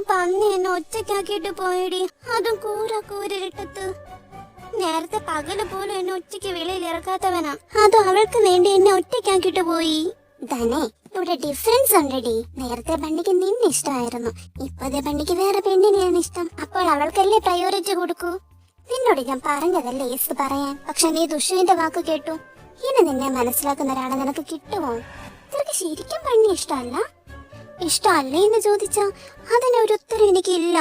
പന്നി എന്നെ ഒറ്റയ്ക്കാക്കിട്ട് പോയടി, അതും കൂരിട്ടത്ത്. നേരത്തെ പകല് പോലും എന്നെ ഒറ്റയ്ക്ക് വെളിയിൽ ഇറക്കാത്തവനാ, അതും അവൾക്ക് വേണ്ടി എന്നെ ഒറ്റയ്ക്കാക്കിട്ട് പോയി. ധനേ, ഇവിടെ ഡിഫറൻസ് ഉണ്ടടി. നേരത്തെ ബണ്ണിക്ക് നിന്നെ ഇഷ്ടമായിരുന്നു, ഇപ്പതേ ബണ്ണിക്ക് വേറെ പെണ്ണിനെയാണ് ഇഷ്ടം. അപ്പോൾ അവൾക്കല്ലേ പ്രയോറിറ്റി കൊടുക്കൂ. നിന്നോട് ഞാൻ പറഞ്ഞതല്ലേ യെസ് പറയാൻ, പക്ഷെ നീ ദുഷ്യുവിന്റെ വാക്ക് കേട്ടു. ഇനി നിന്നെ മനസ്സിലാക്കുന്ന ഒരാളെ നിനക്ക് കിട്ടുമോ? നിനക്ക് ശരിക്കും ബണ്ണി ഇഷ്ടമല്ല? ഇഷ്ടമല്ലേ എന്ന് ചോദിച്ചാ അതിനൊരു ഉത്തരം എനിക്കില്ല.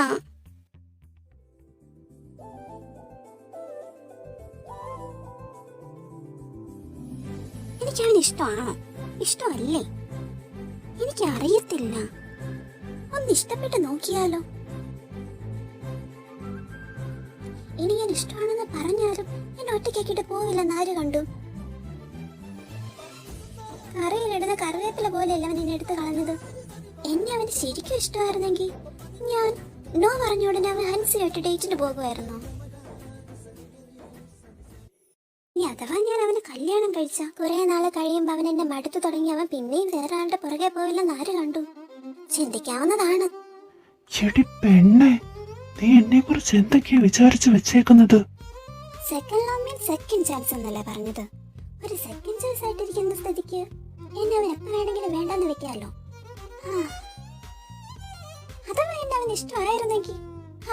എനിക്കവൻ ഇഷ്ടമാണോ ഇഷ്ടമല്ലേ എനിക്കറിയത്തില്ല. ഒന്ന് ഇഷ്ടപ്പെട്ട് നോക്കിയാലോ? ഇനി ഞാൻ ഇഷ്ടമാണെന്ന് പറഞ്ഞാലും എന്നെ ഒറ്റയ്ക്കാക്കിട്ട് പോവില്ലെന്ന് ആര് കണ്ടു? കറിയിലിടുന്ന കറിവേപ്പില പോലെയല്ല അവൻ എന്നെ എടുത്ത് കളഞ്ഞത്. എന്നെ അവന് ശരിക്കും ഇഷ്ടമായിരുന്നെങ്കിൽ ഞാൻ നോ പറഞ്ഞ ഉടനെ അവൻ ഹൻസിയായിട്ട് ഡേറ്റിന് പോകുമായിരുന്നു. ഇനി അഥവാ ഞാൻ അവന് കല്യാണം കഴിച്ച കുറെ നാള് കഴിയുമ്പോ അവൻ എന്നെ മടുത്തു തുടങ്ങി അവൻ പിന്നെയും വേറെ ആളുടെ പുറകെ പോവില്ലെന്ന് ആര് കണ്ടു? ചിന്തിക്കാവുന്നതാണ്. എന്നെ കുറിച്ച് എന്തൊക്കെയാ വിചാരിച്ചു വെച്ചേക്കുന്നത്? Second love means second chance എന്നല്ലേ പറഞ്ഞത്? ഒരു സെക്കൻഡ് ചാൻസ് ആയിട്ടിരിക്കുന്ന സ്ഥിതിക്ക് എന്നെ അവൻ എപ്പോ വേണമെങ്കിലും വേണ്ടെന്ന് വെക്കാമല്ലോ. അഥവാ എന്നെ അവൻ ഇഷ്ടമായിരുന്നെങ്കിൽ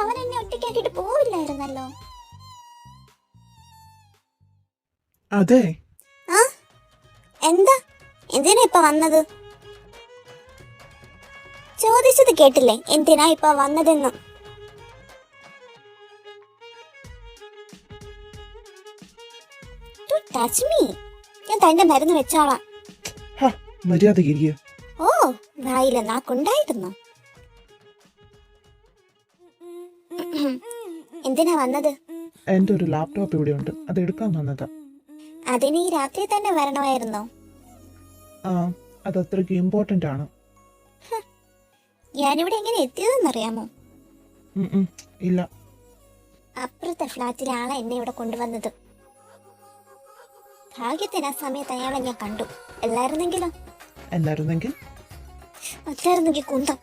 അവൻ എന്നെ ഒറ്റയ്ക്കാക്കിട്ട് പോവില്ലായിരുന്നല്ലോ. അതെ. എന്താ, എന്തിനാ ഇപ്പൊ വന്നത്? ചോദിച്ചത് കേട്ടില്ലേ, എന്തിനാ ഇപ്പൊ വന്നതെന്ന്? ടച്ച് മീ, ഞാൻ തന്റെ മരുന്ന് വെച്ചോളാം. ഓ, വായില നാക്കുണ്ടായിരുന്നു. എന്തിനാ വന്നത്? എന്റെ ഒരു ലാപ്ടോപ്പ് ഇവിടെ ഉണ്ട്, അത് എടുക്കാൻ വന്നതാ. അതിന് ഈ രാത്രി തന്നെ വരണമായിരുന്നോ? അത് അത്രയ്ക്ക് ഇമ്പോർട്ടന്റ് ആണ്. ഞാനിവിടെ എങ്ങനെ എത്തിയതെന്നറിയാമോ? ഇല്ല. അപ്പുറത്തെ ഫ്ലാറ്റിലെ ആളെ എന്നെ ഇവിടെ കൊണ്ടുവന്നത്. ഭാഗ്യത്തിന് ആ സമയത്ത് അയാളെ ഞാൻ കണ്ടു. എല്ലായിരുന്നെങ്കിൽ കുന്തം.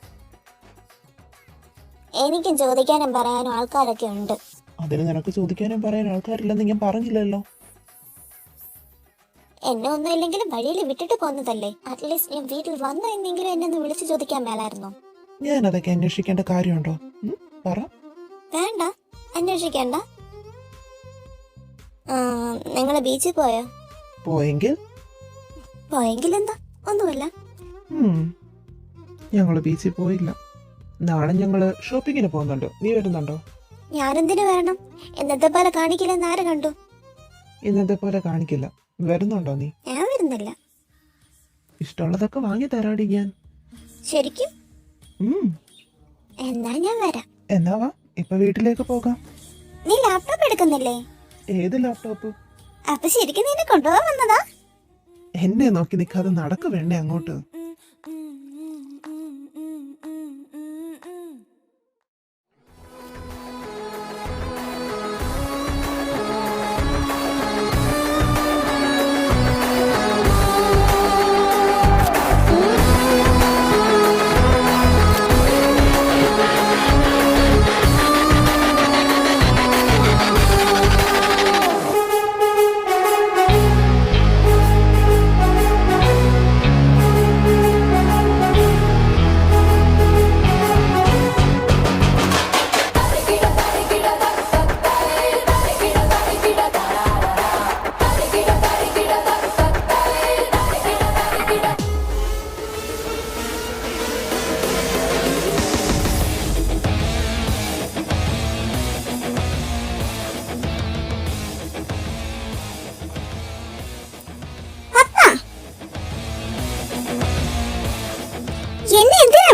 എനിക്കും ചോദിക്കാനും പറയാനും ആൾക്കാരൊക്കെ ഉണ്ട്. അതിന് നിനക്ക് ചോദിക്കാനും പറയാൻ ആൾക്കാരില്ലെന്ന് ഞാൻ പറഞ്ഞില്ലല്ലോ. എന്നെ ഒന്നും ഇല്ലെങ്കിലും വഴിയിൽ വിട്ടിട്ട് പോന്നതല്ലേ, അറ്റ്ലീസ്റ്റ് ഞാൻ വീട്ടിൽ വന്നു എന്നെങ്കിലും എന്നെ ഒന്ന് വിളിച്ചു ചോദിക്കാൻ മേലായിരുന്നോ? ഞാൻ അതൊക്കെ അന്വേഷിക്കേണ്ട കാര്യമുണ്ടോ? പറ. വേണ്ട, അന്വേഷിക്കണ്ട. നിങ്ങള് ബീച്ചിൽ പോയോ? പോയെങ്കിൽ എന്താ, ഒന്നുമില്ല. ഞങ്ങള് ബീച്ചിൽ പോയില്ല. നാളെ ഞങ്ങള് ഷോപ്പിങ്ങിന് പോകുന്നുണ്ട്. നീ വരുന്നുണ്ടോ? ഞാനെന്തിനു വരണം? എന്നത്തെ പോലെ കാണിക്കില്ലെന്ന് ആര് കണ്ടു? ഇന്നത്തെ പോലെ കാണിക്കില്ല. വരുന്നുണ്ടോ നീ? ഞാൻ വരുന്നില്ല. ഇഷ്ടമുള്ളതൊക്കെ വാങ്ങി തരാടി ഞാൻ. ശരിക്കും? എന്നാ ഞാൻ വരാം. എന്നാ വാ, ഇപ്പൊ വീട്ടിലേക്ക് പോകാം. നീ ലാപ്ടോപ്പ് എടുക്കുന്നില്ലേ? ഏത് ലാപ്ടോപ്പ്? അപ്പൊ ശരിക്കും നിന്നെ കൊണ്ടുപോകാൻ വന്നതാ? എന്നെ നോക്കി നിൽക്കാതെ നടക്കു വേണ്ടേ അങ്ങോട്ട്.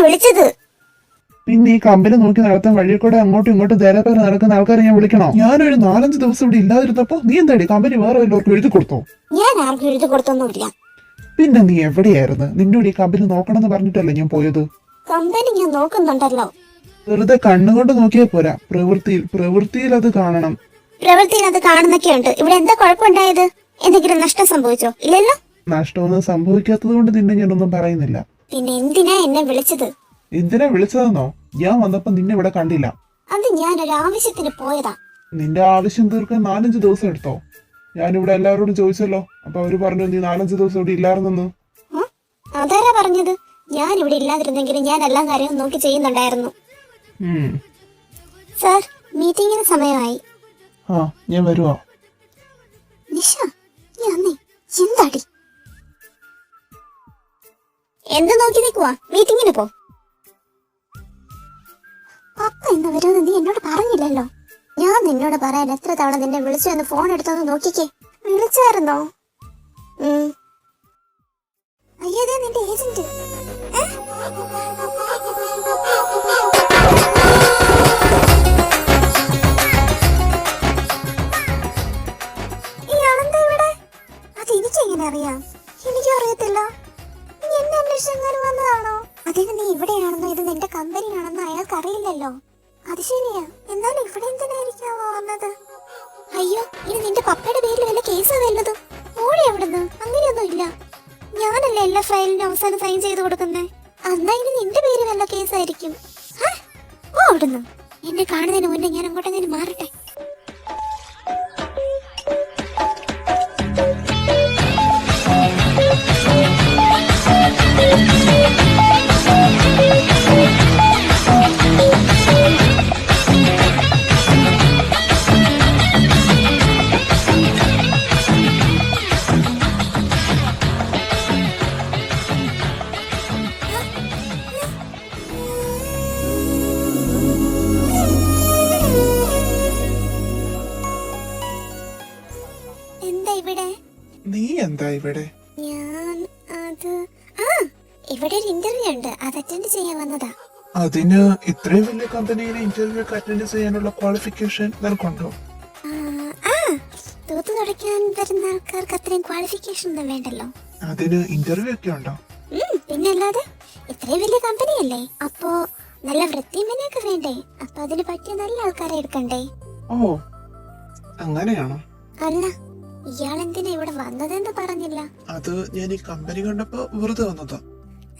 വിളിച്ചത്? പിന്നെ ഈ കമ്പനി നോക്കി നടത്താൻ വഴി കൂടെ അങ്ങോട്ടും ഇങ്ങോട്ടും ദേരപ്പേരെ നടക്കുന്ന ആൾക്കാരെ ഞാൻ വിളിക്കണോ? ഞാനൊരു 4-5 ദിവസം ഇവിടെ ഇല്ലാതിരുന്നപ്പോ നീ എന്താടി കമ്പനി വേറെ എല്ലാവർക്കും എഴുതി കൊടുത്തോ? ഞാൻ ആർക്കും എഴുതി കൊടുത്തൊന്നുമില്ല. പിന്നെ നീ എവിടെയായിരുന്നു? നിന്നോട് ഈ കമ്പനി നോക്കണമെന്ന് പറഞ്ഞിട്ടല്ലേ ഞാൻ പോയത്? കമ്പനി ഞാൻ നോക്കുന്നുണ്ടല്ലോ. വെറുതെ കണ്ണുകൊണ്ട് നോക്കിയാൽ പോരാ, പ്രവൃത്തിയിൽ അത് കാണണം. പ്രവൃത്തിയിൽ അത് കാണുന്നൊക്കെ ഉണ്ട്. ഇവിടെ എന്താ കുഴപ്പമുണ്ടായത്? എന്തെങ്കിലും നഷ്ടം സംഭവിച്ചോ? ഇല്ലല്ലോ. നഷ്ടമൊന്നും സംഭവിക്കാത്തത് കൊണ്ട് നിന്നെ ഞാനൊന്നും പറയുന്നില്ല. പിന്നെ എന്തിനാ എന്നെ വിളിച്ചത്? എന്തിനാ വിളിച്ചതെന്നോ? ഞാൻ വന്നപ്പോ നിന്നെ ഇവിടെ കണ്ടില്ല. അത് ഞാനൊരു ആവശ്യത്തിന് പോയതാ. നിന്റെ ആവശ്യം തീർക്കാൻ 4-5 ദിവസം എടുത്തോ? ഞാനിവിടെ എല്ലാവരോടും ചോദിച്ചല്ലോ, അപ്പൊ അവര് പറഞ്ഞു നീ 4-5 ദിവസം ഇവിടെ ഇല്ലായിരുന്നെന്ന്. അതാരാ പറഞ്ഞത്? ഞാൻ ഇവിടെ ഇല്ലാതിരുന്നെങ്കിലും ഞാൻ എല്ലാ കാര്യവും നോക്കി ചെയ്യുന്നുണ്ടായിരുന്നു. സാർ, മീറ്റിംഗിന് സമയമായി. ആ, ഞാൻ വരുവാ. നിഷ, നീ അന്നേ എന്താടി എന്ത് നോക്കി നിൽക്കുവാ? മീറ്റിംഗിന് പോ. പപ്പ ഇന്ന് വരുമെന്ന് നീ എന്നോട് പറഞ്ഞില്ലല്ലോ. ഞാൻ നിന്നോട് പറയാൻ എത്ര തവണ നിന്നെ വിളിച്ചു എന്ന് ഫോൺ എടുത്തൊന്ന് നോക്കിക്കേ. വിളിച്ചായിരുന്നോ? അയ്യതേ നിന്റെ ഏജന്റ്. അതെനിക്കെങ്ങനെ അറിയാം? എനിക്കും അറിയത്തില്ല. നീ എന്നെ അന്വേഷിച്ചെങ്ങനെ വന്നതാണോ? അതിന് നീ ഇവിടെയാണെന്നോ ഇത് നിന്റെ കമ്പനിയാണെന്നോ അയാൾക്ക് അറിയില്ലല്ലോ. അത് ശരിയാ. എന്നാലും ഇവിടെ എന്തിനായിരിക്കാവോ വന്നത്? അയ്യോ, ഇനി നിന്റെ പപ്പയുടെ പേരിൽ വല്ല കേസോ വല്ലതും? ഓടി അവിടുന്ന്. അങ്ങനെയൊന്നും ഇല്ല. ഞാനല്ലേ എല്ലാ ഫയലിനും അവസാനം സൈൻ ചെയ്ത് കൊടുക്കുന്നേ. എന്നാ ഇനി നിന്റെ പേര് വല്ല കേസായിരിക്കും. ഓ അവിടുന്ന്. എന്നെ കാണുന്നതിന് മുന്നേ ഞാൻ അങ്ങോട്ടെങ്കിലും മാറട്ടെ. നീ എന്താ ഇവിടെ? ഞാൻ ഇവിടെ ഒരു ഇന്റർവ്യൂ ഉണ്ട്, അത് അറ്റൻഡ് ചെയ്യാൻ വന്നതാ. അതിന് ഇത്രയും വലിയ കമ്പനിയിൽ ഇന്റർവ്യൂ അറ്റൻഡ് ചെയ്യാനുള്ള ക്വാളിഫിക്കേഷൻ നിനക്കുണ്ടോ? തൂത്തു തുടയ്ക്കാൻ വരുന്ന ആൾക്കാർക്ക് അത്രയും ക്വാളിഫിക്കേഷൻ ഒന്നും വേണ്ടല്ലോ. അതിന് ഇന്റർവ്യൂ ഒക്കെ ഉണ്ടോ? പിന്നല്ലാതെ, ഇത്രയും വലിയ കമ്പനിയല്ലേ, അപ്പോ നല്ല വൃത്തിമനൊക്കെ വേണ്ടേ? അപ്പൊ അതിന് പറ്റിയ നല്ല ആൾക്കാരെ എടുക്കണ്ടേ? ഓ, അങ്ങനെയാണോ? അല്ല, ഇയാളെന്തിനാ ഇവിടെ വന്നതെന്ന് പറഞ്ഞില്ല. അത് ഞാൻ ഈ കമ്പനി കണ്ടപ്പോ വെറുതെ വന്നതാ.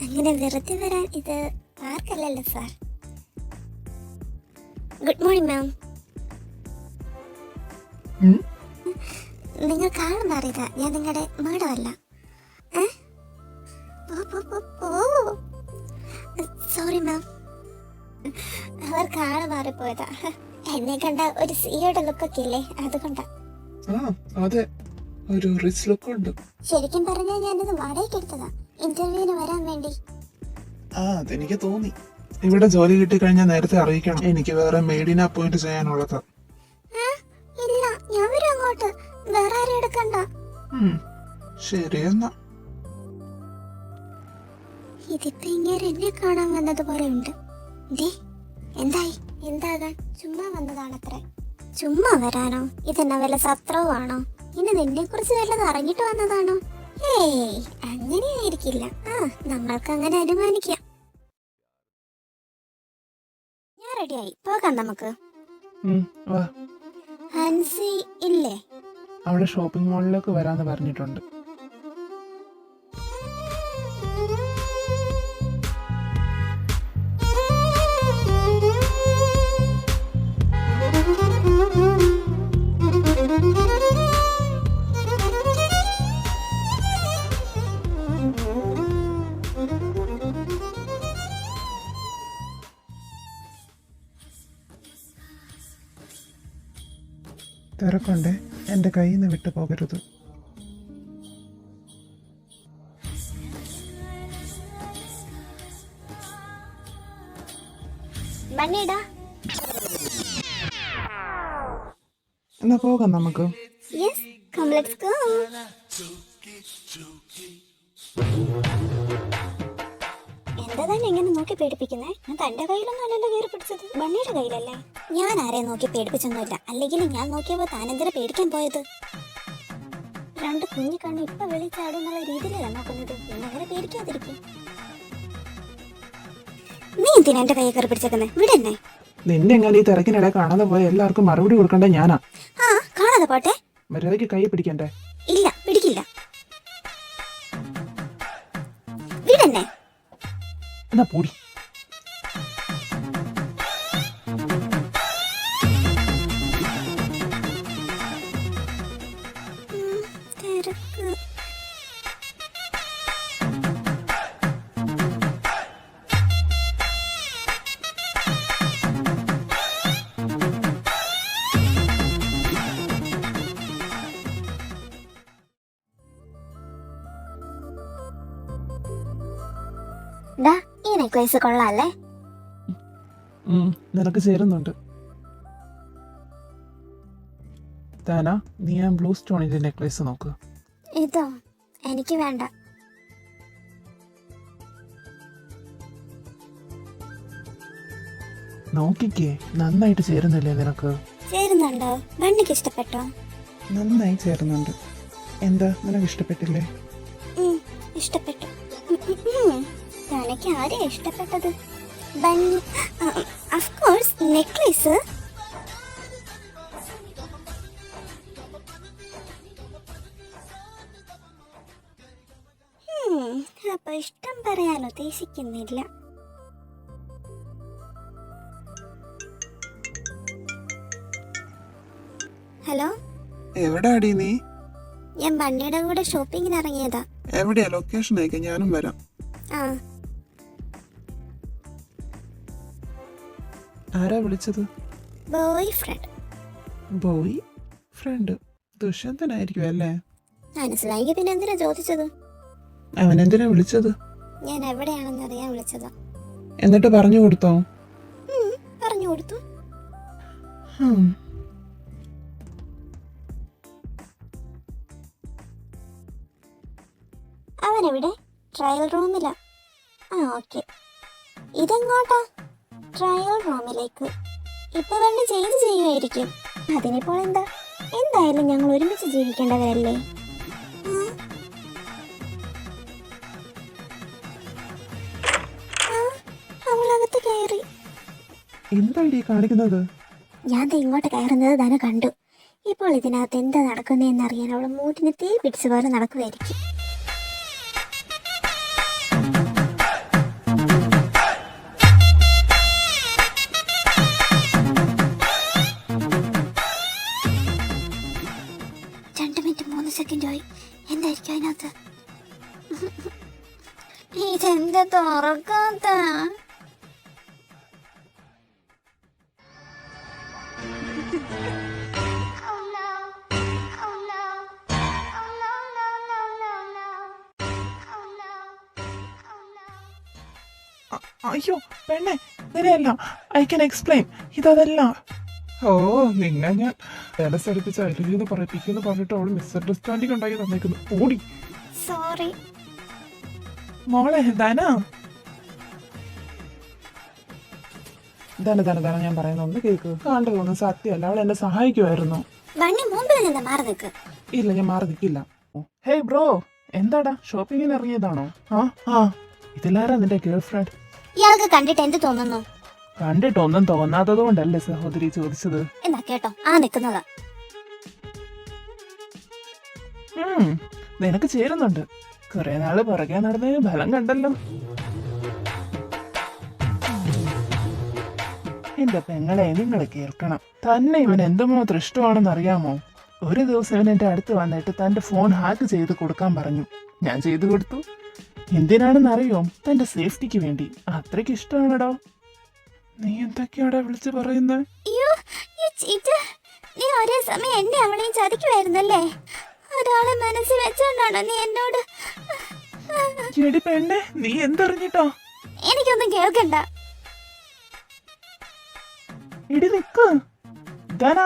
അങ്ങനെ വെറുതെ വരാൻ ഇത് പാർക്കല്ലല്ലോ സാർ. Good morning ma'am. നിങ്ങൾ കാൾ മാറിയതാ, ഞാൻ നിങ്ങളുടെ മാഡമല്ല. സോറി മാം, അവർ കാള് മാറിപ്പോയതാ. എന്നെ കണ്ട ഒരു സിയുടെ ലുക്കൊക്കെ ഇല്ലേ, അതുകൊണ്ടാ. അതെ, ഒരു റിച്ച് ലുക്ക് ഉണ്ട്. ശരിക്കും പറഞ്ഞാൽ ഞാനിത് വാടകയ്ക്ക് എടുത്തതാ, ഇന്റർവ്യൂവിന് വരാൻ വേണ്ടി. അതെനിക്ക് തോന്നി. ഇവിടെ ജോലി കിട്ടി കഴിഞ്ഞാൽ നേരത്തെ അറിയിക്കണം, എനിക്ക് വേറെ മെയ്ഡിനെ അപ്പോയിന്റ് ചെയ്യാനുള്ളത്. ഇല്ല, ഞാൻ വരും അങ്ങോട്ട്, വേറെ ആരും എടുക്കണ്ട. ശരി എന്നാ. ഇതിപ്പോ ഇങ്ങനെ എന്നെ കാണാൻ വന്നതുപോലെ ഉണ്ട്. എന്തായി? എന്താകാൻ? ചുമ്മാ വന്നതാണത്രേ. ചുമ്മാ വരാനോ? ഇതെന്നാ വല്ല സത്രവുമാണോ? ഇനി നിന്നെ കുറിച്ച് വല്ലത് അറിഞ്ഞിട്ട് വന്നതാണോ? ഏയ്, അങ്ങനെയായിരിക്കില്ല. നമ്മൾക്ക് അങ്ങനെ അനുമാനിക്കാം. ഞാൻ റെഡിയായി, പോകാം നമുക്ക്. ഹൻസി ഇല്ലേ? അവിടെ ഷോപ്പിംഗ് മാളിലേക്ക് വരാന്ന് പറഞ്ഞിട്ടുണ്ട്. തിരക്കുണ്ടേ, എന്റെ കയ്യിൽ നിന്ന് വിട്ടു പോകരുത്. എന്നാ പോകാം നമുക്ക്. എന്താ ഇങ്ങനെ നോക്കി പേടിപ്പിക്കുന്നേ? ഞാൻ തന്റെ കയ്യിലൊന്നും അല്ലല്ലോ കയറി പിടിച്ചത്, ബണ്ണിയുടെ കയ്യിലല്ലേ. ഞാൻ ആരെയും നോക്കി പേടിപ്പിച്ചൊന്നുമില്ല, അല്ലെങ്കിൽ ഞാൻ നോക്കിയപ്പോ താനെന്തിനാ പേടിക്കാൻ പോയത്? രണ്ട് കുഞ്ഞു കണ്ണ് ഇപ്പൊ വെളിച്ചാടുന്നുള്ള രീതിയിലാണ് നോക്കുന്നത്, പിന്നെ അങ്ങനെ പേടിക്കാതിരിക്കും. നീ എന്തിനാ എന്റെ കയ്യെ കയറി പിടിച്ചേക്കുന്നേ? വിടെന്നെ. നിന്നെ എങ്ങനെ ഈ തിരക്കിനിടെ കാണാതെ പോയ എല്ലാവർക്കും മറുപടി കൊടുക്കണ്ടേ ഞാനാ. കാണാതെ പോട്ടെ. മര്യാദയ്ക്ക് കൈ പിടിക്കണ്ടേ? ഇല്ല, പിടിക്കില്ല. വിടെന്നെ. എന്നാ പൂടി. നെക്ലേസ് കൊള്ളാല്ലേ? നിനക്ക് ചേരുന്നുണ്ട്. താന, നീ ആ ബ്ലൂ സ്റ്റോണിന്റെ നെക്ലേസ് നോക്ക്. ഇതോ? എനിക്ക് വേണ്ട. നോക്കിക്കേ, നന്നായിട്ട് ചേരുന്നില്ലേ നിനക്ക്? ചേരുന്നുണ്ടോ? ബണ്ണിക്ക് ഇഷ്ടപ്പെട്ടോ? നന്നായി ചേരുന്നുണ്ട്. എന്താ, നിനക്ക് ഇഷ്ടപ്പെട്ടില്ലേ? ഇഷ്ടപ്പെട്ടു. തനക്ക് ആരെയാ ഇഷ്ടപ്പെട്ടത്? Bunny, of course necklace. അപ്പൊ ഇഷ്ടം പറയാൻ ഉദ്ദേശിക്കുന്നില്ല. ഹലോ, എവിടാടി നീ? ഞാൻ ബണ്ണിയുടെ കൂടെ ഷോപ്പിങ്ങിന് ഇറങ്ങിയതാ. എവിടെയാ? ലൊക്കേഷൻ അയക്കാം, ഞാനും വരാം. ആ, ആരാ വിളിച്ചത്? Boy friend. ബോയ് ഫ്രണ്ട് ദുഷ്യന്തനായിരിക്കും അല്ലേ? മനസ്സിലായി. പിന്നെ എന്തിനാ ചോദിച്ചത്? അവനെന്തിനാ വിളിച്ചത്? ഞാൻ എവിടെയാണെന്ന് അറിയാൻ വിളിച്ചതാ. എന്നിട്ട് പറഞ്ഞു കൊടുത്തോ? പറഞ്ഞു കൊടുത്തു. അവനെവിടെ? ട്രയൽ റൂമിലാ. ആ, ഓക്കെ. ഇതെങ്ങോട്ടാ? ട്രയൽ റൂമിലേക്ക്. ഇപ്പൊ വേണ്ടി ചേഞ്ച് ചെയ്യുമായിരിക്കും. അതിനിപ്പോൾ എന്താ? എന്തായാലും ഞങ്ങൾ ഒരുമിച്ച് ജീവിക്കേണ്ടവരല്ലേ? അവളകത്ത് കയറി. എന്തായി കാണിക്കുന്നത്? ഞാൻ ഇങ്ങോട്ട് കയറുന്നത് തന്നെ കണ്ടു. ഇപ്പോൾ ഇതിനകത്ത് എന്താ നടക്കുന്നതെന്ന് അറിയാൻ അവൾ മൂട്ടിന് തീ പിടിച്ച പോലെ നടക്കുമായിരിക്കും. സെക്കൻഡായി. എന്തായിരിക്കും അതിനകത്ത്? ഇതെന്താ തുറക്കാത്ത? അയ്യോ പെണ്ണെ, ഇങ്ങനെയല്ല. I can explain. ഇതല്ല. ഓ, നിന്നെ ഞാൻ അടുപ്പിച്ച അരിന്ന് പറയിപ്പിക്കുന്നു പറഞ്ഞിട്ട് അവള് മിസ്അണ്ടർസ്റ്റാൻഡിങ് ഉണ്ടാക്കി തന്നേക്കുന്നു. ഓടി. സോറി മോളെ. ധന ഞാൻ പറയുന്ന ഒന്ന് കേക്ക്. കണ്ടതൊന്നും സത്യമല്ല. അവൾ എന്നെ സഹായിക്കുമായിരുന്നു. ഇല്ല, ഞാൻ മാറി നിൽക്കില്ല. ഹേയ് ബ്രോ, എന്താടാ ഷോപ്പിങ്ങിന് ഇറങ്ങിയതാണോ? ഇതിലാരാ നിന്റെ ഗേൾ ഫ്രണ്ട്? ഇയാൾക്ക് കണ്ടിട്ട് എന്ത് തോന്നുന്നു? കണ്ടിട്ടൊന്നും തോന്നാത്തത് കൊണ്ടല്ലേ സഹോദരി ചോദിച്ചത്. എന്നാ കേട്ടോ, ആ നിക്കുന്നതാ. നിനക്ക് ചേരുന്നുണ്ട്. കുറെ നാള് പുറകെ നടന്നതിന് ഫലം കണ്ടല്ലോ. എന്റെ പെങ്ങളെ, നിങ്ങൾ കേൾക്കണം. തന്നെ ഇവൻ എന്തുമാത്രം ഇഷ്ടമാണെന്ന് അറിയാമോ? ഒരു ദിവസം ഇവൻ എന്റെ അടുത്ത് വന്നിട്ട് തന്റെ ഫോൺ ഹാക്ക് ചെയ്ത് കൊടുക്കാൻ പറഞ്ഞു. ഞാൻ ചെയ്തു കൊടുത്തു. എന്തിനാണെന്ന് അറിയോ? തന്റെ സേഫ്റ്റിക്ക് വേണ്ടി. അത്രയ്ക്ക് ഇഷ്ടമാണടോ. നീ എന്തൊക്കെയാടാ വിളിച്ചു പറയുന്നത്? നീ ഒരേ സമയം എന്നെ അവളെയും ചതിക്കുമായിരുന്നല്ലേ? ഒരാളെ മനസ്സിൽ വെച്ചോണ്ടാണോ നീ എന്നോട്? ചെടി പെണ്ണെ, നീ എന്തറിഞ്ഞിട്ടോ? എനിക്കൊന്നും കേൾക്കണ്ട. ഇടി നിക്ക്. ധന,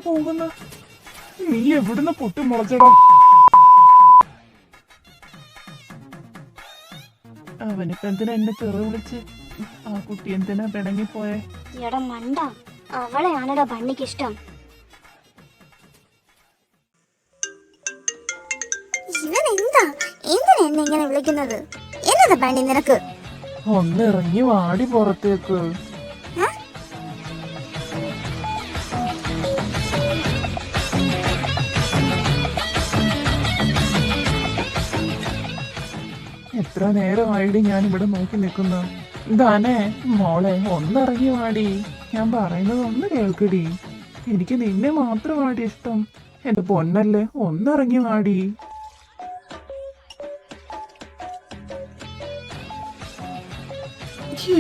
പോകുന്ന നീ എവിടുന്ന് പൊട്ടി മുളച്ചടോ? അവനിപ്പ എന്തിനാ എന്നെ തെറി വിളിച്ച്? ആ കുട്ടി എന്തിനാ പിണങ്ങിപ്പോയെ? മണ്ട, അവളെയാണോ ബണ്ണിക്ക് ഇഷ്ടം? ഇവൻ എന്തിനാ എന്നെ ഇങ്ങനെ വിളിക്കുന്നത്? എന്നതാ ബണ്ണി നിനക്ക്? ഒന്ന് ഇറങ്ങി വാടി പുറത്തേക്ക്. എത്ര നേരമായിട്ട് ഞാൻ ഇവിടെ നോക്കി നിൽക്കുന്ന. ധനേ മോളെ, ഒന്നിറങ്ങി വാടി. ഞാൻ പറയുന്നത് ഒന്ന് കേൾക്കടി. എനിക്ക് നിന്നെ മാത്രമാടി ഇഷ്ടം. എന്റെ പൊന്നല്ലേ, ഒന്നിറങ്ങി വാടി.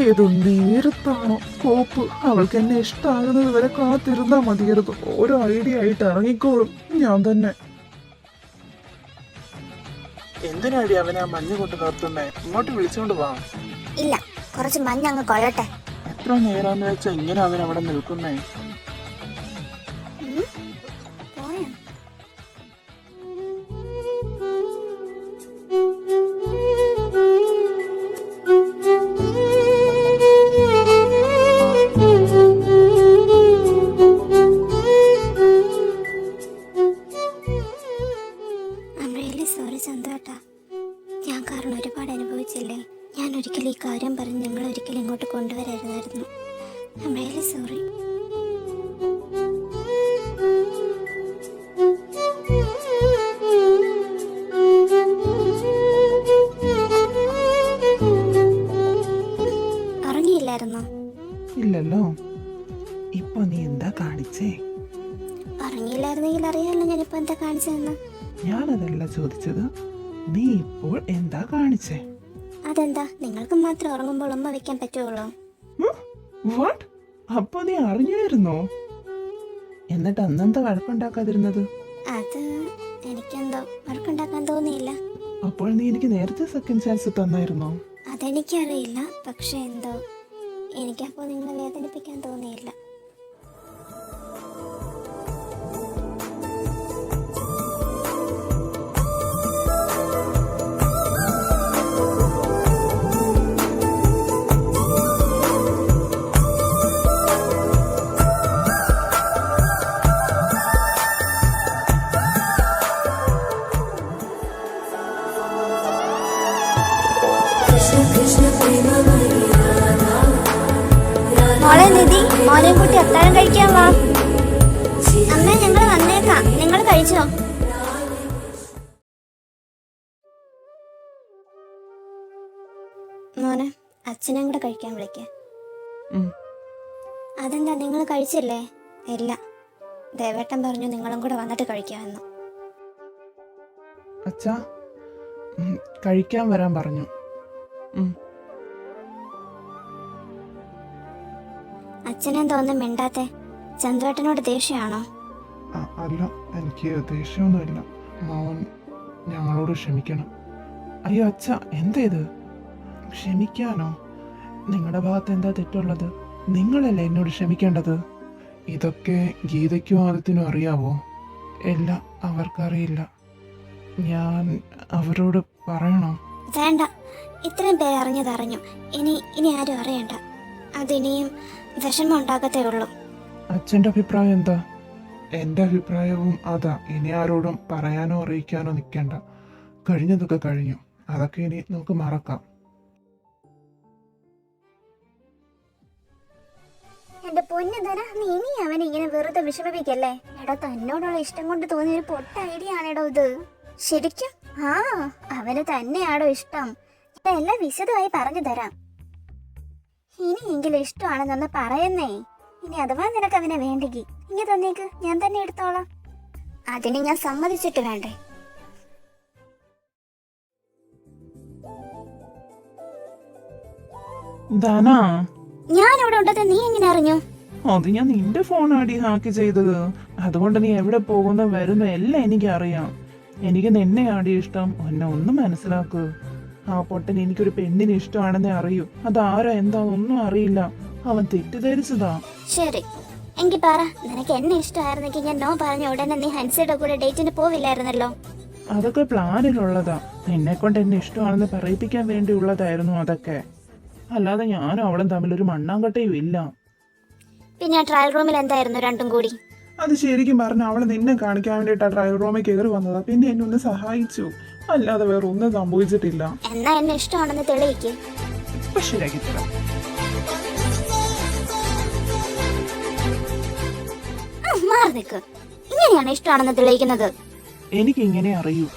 ഏതു നേരത്താണോ കോപ്പ് അവൾക്ക് എന്നെ ഇഷ്ടമാകുന്നത് വരെ കാത്തിരുന്നാ മതിയായിരുന്നു. ഓരോ ഐഡിയ ആയിട്ട് ഇറങ്ങിക്കോളും ഞാൻ തന്നെ. എന്തിനാടി അവനെ ആ മഞ്ഞ് കൊണ്ട് നിർത്തുന്നേ? ഇങ്ങോട്ട് വിളിച്ചോണ്ട് വാ. ഇല്ല, കുറച്ച് മഞ്ഞ് അങ്ങ് കൊള്ളട്ടെ. എത്ര നേരാന്ന് വെച്ചാ ഇങ്ങനെ അവൻ അവിടെ നിൽക്കുന്നേ? പോയോ? സോറി ചന്ദ്രേട്ടാ, ഞാൻ കാരണം ഒരുപാട് അനുഭവിച്ചില്ലേ. ഞാൻ ഒരിക്കലും ഈ കാര്യം പറഞ്ഞ് നിങ്ങൾ ഒരിക്കലും ഇങ്ങോട്ട് കൊണ്ടുവരരുതായിരുന്നു. I am really sorry. ഉറങ്ങിയില്ലായിരുന്നോ? ഇല്ലല്ലോ. ഇപ്പൊ നീ എന്താ കാണിച്ചേ? ഉറങ്ങിയില്ലായിരുന്നെങ്കിൽ അറിയാമല്ലോ ഞാനിപ്പോ എന്താ കാണിച്ചതെന്ന്. ഞാനതല്ല ചോദിച്ചത്, നീ ഇപ്പോൾ എന്താ കാണിച്ചേ? അതെന്താ, നിങ്ങൾക്ക് മാത്രം ഉറങ്ങുമ്പോൾ ഉമ്മ വെക്കാൻ പറ്റുള്ളൂ? വാട്ട്? അപ്പൊ നീ അറിഞ്ഞായിരുന്നോ? എന്നിട്ട് അന്നെന്താ വഴക്കുണ്ടാക്കാതിരുന്നത്? അത് എനിക്കെന്തോ വഴക്കുണ്ടാക്കാൻ തോന്നിയില്ല. അപ്പോൾ നീ എനിക്ക് നേരത്തെ സെക്കൻഡ് ചാൻസ് തന്നായിരുന്നോ? അതെനിക്കറിയില്ല, പക്ഷെ എന്തോ എനിക്കപ്പോൾ നിങ്ങളെ വേദനിപ്പിക്കാൻ തോന്നിയില്ല. മോളെ നിധി, മോനെയും കൂട്ടി അത്താഴം കഴിക്കാൻ വാ. അമ്മ, ഞങ്ങൾ വന്നേക്കാം, നിങ്ങൾ കഴിച്ചോ? മോനെ, അച്ഛനെയും കൂടെ കഴിക്കാൻ വിളിക്കേ. അതെന്താ, നിങ്ങൾ കഴിച്ചില്ലേ? ഇല്ല, ദേവേട്ടൻ പറഞ്ഞു നിങ്ങളും കൂടെ വന്നിട്ട് കഴിക്കാമെന്ന്. അച്ഛാ, കഴിക്കാൻ വരാൻ പറഞ്ഞു. അച്ഛനെന്തോ ഒന്നും മിണ്ടാത്തെ? ചന്ദ്രേട്ടനോട് ദേഷ്യമാണോ? അല്ല, എനിക്ക് ദേഷ്യമൊന്നുമില്ല. മോൻ ഞങ്ങളോട് ക്ഷമിക്കണം. അയ്യോ അച്ഛ, എന്താ ഇത്? ക്ഷമിക്കാനോ? നിങ്ങളുടെ ഭാഗത്ത് എന്താ തെറ്റുള്ളത്? നിങ്ങളല്ലേ എന്നോട് ക്ഷമിക്കേണ്ടത്. ഇതൊക്കെ ഗീതയ്ക്കും ആദത്തിനും അറിയാവോ? എല്ലാം അവർക്കറിയില്ല. ഞാൻ അവരോട് പറയണോ? വേണ്ട, ഇത്രയും പേര് അറിഞ്ഞതറിഞ്ഞു. ഇനി ആരും അറിയണ്ട. അതിനിയും വിഷമം ഉണ്ടാകത്തേ ഉള്ളൂ. അച്ഛൻ്റെ അഭിപ്രായം എന്താ? എൻ്റെ അഭിപ്രായവും അതാ. ഇനി ആരോടും പറയാനോ അറിയിക്കാനോ നിൽക്കണ്ട. കഴിഞ്ഞതൊക്കെ കഴിഞ്ഞു. അതൊക്കെ ഇനി നമുക്ക് മറക്കാം. എന്റെ പൊന്നു ധന, നീ ഇനി അവനെ ഇങ്ങനെ വെറുതെ വിഷമിപ്പിക്കല്ലേ. എടാ, തന്നോടുള്ള ഇഷ്ടം കൊണ്ട് തോന്നിയ ഒരു പൊട്ട ഐഡിയ ആണെടോ ഇത്. ശരിക്കും അവന് തന്നെയാണോ ഇഷ്ടം? ഞാൻ എല്ലാം വിശദമായി പറഞ്ഞു തരാം. ഇനിയെങ്കിലും ഇഷ്ടമാണെന്നൊന്ന് പറയുന്നേ. ഇനി അഥവാ നിനക്ക് അവനെ വേണ്ടെങ്കിൽ ഇങ്ങനെ തന്നേക്ക്, ഞാൻ തന്നെ എടുത്തോളാം. അതിന് ഞാൻ സമ്മതിച്ചിട്ട് വേണ്ടേ? ധനാ, ഞാൻ ഇവിടെ ഉണ്ടത് നീ എങ്ങനെ അറിഞ്ഞു? അത് ഞാൻ നിന്റെ ഫോണാടി ഹാക്ക് ചെയ്തത്. അതുകൊണ്ട് നീ എവിടെ പോകുന്ന വരുന്ന എല്ലാം എനിക്കറിയാം. എനിക്ക് നിന്നെ ആടി ഇഷ്ടം. എന്നെ ഒന്ന് മനസ്സിലാക്ക്. ആ പൊട്ടൻ എനിക്കൊരു പെണ്ണിന് ഇഷ്ടമാണെന്നേ അറിയൂ. അതാരാ എന്താ ഒന്നും അറിയില്ല. അവൻ തെറ്റിദ്ധരിച്ചതാ. ശരി, എങ്കിൽ പറ, നിനക്ക് എന്നെ ഇഷ്ടമായിരുന്നെങ്കിൽ ഞാൻ നോ പറഞ്ഞ ഉടനെ നീ ഹൻസിയുടെ കൂടെ ഡേറ്റിന് പോവില്ലായിരുന്നല്ലോ. അതൊക്കെ പ്ലാനിലുള്ളതാ. നിന്നെ കൊണ്ട് എന്നെ ഇഷ്ടമാണെന്ന് പറയിപ്പിക്കാൻ വേണ്ടിയുള്ളതായിരുന്നു അതൊക്കെ. അല്ലാതെ ഞാനും അവളും തമ്മിൽ ഒരു മണ്ണാങ്കട്ടയും ഇല്ല. പിന്നെ ട്രയൽ റൂമിൽ എന്തായിരുന്നു രണ്ടും കൂടി? അത് ശരിക്കും പറഞ്ഞ അവള് നിന്നെ കാണിക്കാൻ വേണ്ടിട്ടാ ട്രയൽ റൂമിൽ കയറി വന്നതാ. പിന്നെ എന്നെ ഒന്ന് സഹായിച്ചു, അല്ലാതെ വേറെ ഒന്നും സംഭവിച്ചിട്ടില്ല. എന്നാ എന്നെ ഇഷ്ടമാണെന്ന് തെളിയിക്ക്. ശരിയാക്കി തരാം. മാറി നിൽക്ക്. ഇങ്ങനെയാണ് ഇഷ്ടമാണെന്ന് തെളിയിക്കുന്നത്? എനിക്ക് ഇങ്ങനെ അറിയൂ.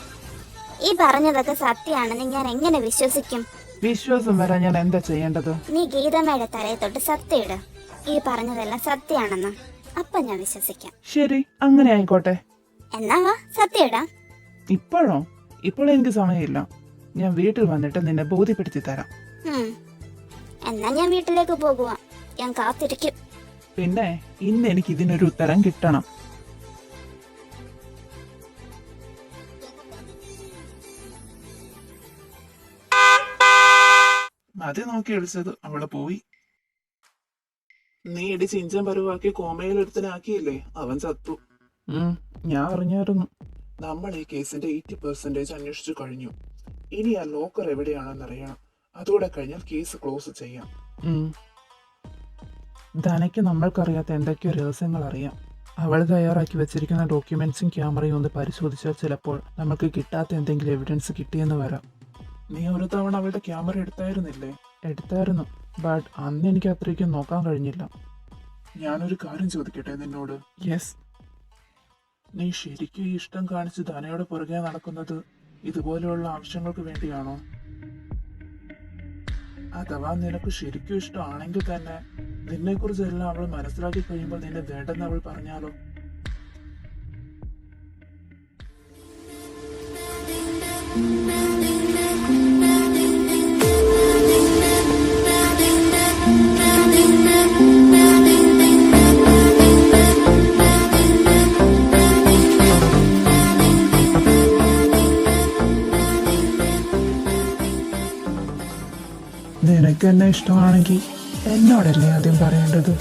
ഈ പറഞ്ഞതൊക്കെ സത്യമാണെന്ന് ഞാൻ എങ്ങനെ വിശ്വസിക്കും? വിശ്വാസം വരാൻ ഞാൻ എന്താ ചെയ്യേണ്ടത്? നീ ഗീതമ്മയുടെ തലയെ തൊട്ട് സത്യം ഇട്, ഈ പറഞ്ഞതെല്ലാം സത്യമാണെന്ന്. അപ്പൊ ഞാൻ വിശ്വസിക്കാം. ശരി, അങ്ങനെ ആയിക്കോട്ടെ. എന്നാ വാ, സത്യം ഇടാം. ഇപ്പോഴോ? ഇപ്പോൾ എനിക്ക് സമയമില്ല. ഞാൻ വീട്ടിൽ വന്നിട്ട് നിന്നെ ബോധ്യപ്പെടുത്തി തരാം. എന്നാ ഞാൻ വീട്ടിലേക്ക് പോകുക. ഞാൻ കാത്തിരിക്കും. പിന്നെ ഇന്ന് എനിക്ക് ഇതിനൊരു ഉത്തരം കിട്ടണം. മതി നോക്കി വിളിച്ചത്, അവള് പോയി. നീ ഇടി ചിഞ്ചൻ പരുവാക്കി കോമയിൽ എടുത്തിനാക്കിയില്ലേ, അവൻ ചത്തു. ഞാൻ അറിഞ്ഞായിരുന്നു. നമ്മൾ ഈ കേസിന്റെ 80% അന്വേഷിച്ചു കഴിഞ്ഞു. ഇനി ആ ലോക്കർ എവിടെയാണെന്ന് അറിയണം. അതോടെ കഴിഞ്ഞാൽ കേസ് ക്ലോസ് ചെയ്യാം. ധനയ്ക്ക് നമ്മൾക്കറിയാത്ത എന്തൊക്കെയോ രഹസ്യങ്ങൾ അറിയാം. അവൾ തയ്യാറാക്കി വെച്ചിരിക്കുന്ന ഡോക്യുമെന്റ്സും ക്യാമറയും ഒന്ന് പരിശോധിച്ചാൽ ചിലപ്പോൾ നമുക്ക് കിട്ടാത്ത എന്തെങ്കിലും എവിഡൻസ് കിട്ടിയെന്ന് വരാം. നീ ഒരു തവണ അവളുടെ ക്യാമറ എടുത്തായിരുന്നില്ലേ? എടുത്തായിരുന്നു. ബട്ട് അന്ന് എനിക്ക് അത്രയ്ക്കും നോക്കാൻ കഴിഞ്ഞില്ല. ഞാനൊരു കാര്യം ചോദിക്കട്ടെ നിന്നോട്? യെസ്. നീ ശരിക്കും ഈ ഇഷ്ടം കാണിച്ച് ധനയുടെ പുറകെ നടക്കുന്നത് ഇതുപോലെയുള്ള ആവശ്യങ്ങൾക്ക് വേണ്ടിയാണോ? അഥവാ നിനക്ക് ശരിക്കും ഇഷ്ടമാണെങ്കിൽ തന്നെ നിന്നെക്കുറിച്ചെല്ലാം അവൾ മനസ്സിലാക്കി കഴിയുമ്പോൾ നിന്നെ വേണ്ടെന്ന് അവൾ പറഞ്ഞാലോ? നിനക്ക് എന്നെ ഇഷ്ടമാണെങ്കിൽ എന്നോടല്ലേ ആദ്യം പറയേണ്ടത്?